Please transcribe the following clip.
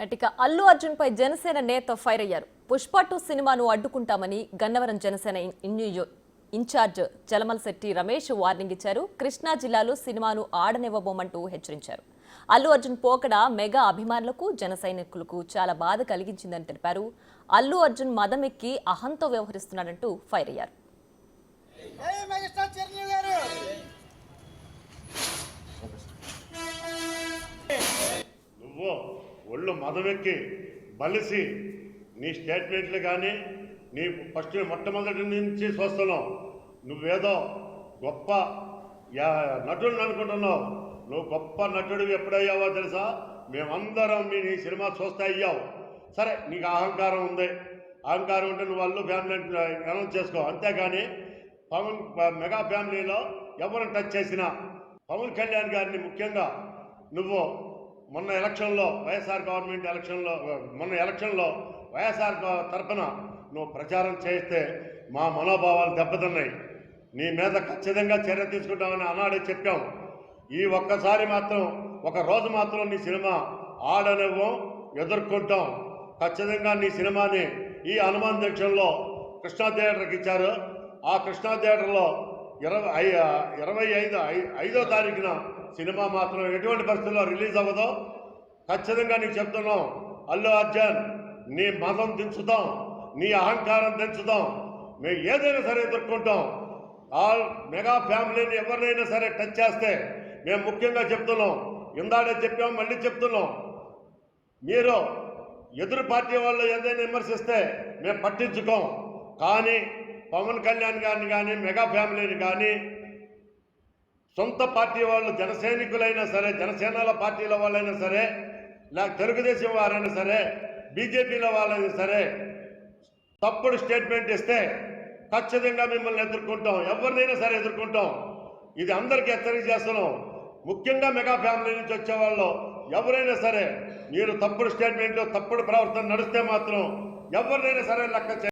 అటిక అల్లు అర్జున్ పై జనసేన నేత ఫైర్ అయ్యారు. పుష్ప 2 సినిమాను అడ్డుకుంటామని గన్నవరం జనసేన ఇన్ఛార్జ్ చలమలశెట్టి రమేష్ వార్నింగ్ ఇచ్చారు. కృష్ణా జిల్లాలో సినిమాను ఆడనివ్వబోమంటూ హెచ్చరించారు. అల్లు అర్జున్ పోకడ మెగా అభిమానులకు జన సైనికులకు చాలా బాధ కలిగించిందని తెలిపారు. అల్లు అర్జున్ మదమెక్కి అహంతో వ్యవహరిస్తున్నాడంటూ ఫైర్ అయ్యారు. ఒళ్ళు మదవెక్కి బలిసి నీ స్టేట్మెంట్లు కానీ నీ ఫస్ట్ మొట్టమొదటి నుంచి చూస్తున్నావు. నువ్వేదో గొప్ప నటుడిని అనుకుంటున్నావు. నువ్వు గొప్ప నటుడివి ఎప్పుడయ్యావో తెలుసా? మేమందరం నీ సినిమా చూస్తే అయ్యావు. సరే, నీకు అహంకారం ఉంది. అహంకారం ఉంటే నువ్వు అల్లు ఫ్యామిలీ అనౌన్స్ చేసుకో. అంతేగాని మెగా ఫ్యామిలీలో ఎవరిని టచ్ చేసినా పవన్ కళ్యాణ్ గారిని ముఖ్యంగా నువ్వు మొన్న ఎలక్షన్లో వైఎస్ఆర్ గవర్నమెంట్ ఎలక్షన్లో వైఎస్ఆర్ తరఫున నువ్వు ప్రచారం చేస్తే మా మనోభావాలు దెబ్బతిన్నాయి. నీ మీద ఖచ్చితంగా చర్య తీసుకుంటామని ఆనాడే చెప్పాం. ఈ ఒక్కసారి మాత్రం ఒక రోజు మాత్రం నీ సినిమా ఆడనివ్వం, ఎదుర్కొంటాం. ఖచ్చితంగా నీ సినిమాని ఈ హనుమాన్ జంక్షన్లో కృష్ణా థియేటర్కి ఇచ్చారు. ఆ కృష్ణా థియేటర్లో 25వ తారీఖున సినిమా మాత్రం ఎటువంటి పరిస్థితుల్లో రిలీజ్ అవ్వదో ఖచ్చితంగా నీకు చెప్తున్నాం. అల్లు అర్జున్, నీ మతం దించుతాం, నీ అహంకారం దించుతాం. మేము ఏదైనా సరే ఎదుర్కొంటాం. ఆల్ మెగా ఫ్యామిలీని ఎవరినైనా సరే టచ్ చేస్తే మేము ముఖ్యంగా చెప్తున్నాం. ఇందాడే చెప్పాం, మళ్ళీ చెప్తున్నాం. మీరు ఎదురు పార్టీ వాళ్ళు ఏదైనా విమర్శిస్తే మేము పట్టించుకోం. కానీ పవన్ కళ్యాణ్ గారిని కానీ మెగా ఫ్యామిలీని కానీ సొంత పార్టీ వాళ్ళు జనసైనికులైనా సరే, జనసేనల పార్టీల వాళ్ళైనా సరే, లేక తెలుగుదేశం వారైనా సరే, బీజేపీల వాళ్ళైనా సరే తప్పుడు స్టేట్మెంట్ ఇస్తే ఖచ్చితంగా మిమ్మల్ని ఎదుర్కొంటాం. ఎవరినైనా సరే ఎదుర్కొంటాం. ఇది అందరికీ హెచ్చరిక చేస్తున్నాం. ముఖ్యంగా మెగా ఫ్యామిలీ నుంచి వచ్చేవాళ్ళు ఎవరైనా సరే మీరు తప్పుడు స్టేట్మెంట్లు, తప్పుడు ప్రవర్తన నడిస్తే మాత్రం ఎవరినైనా సరే లెక్క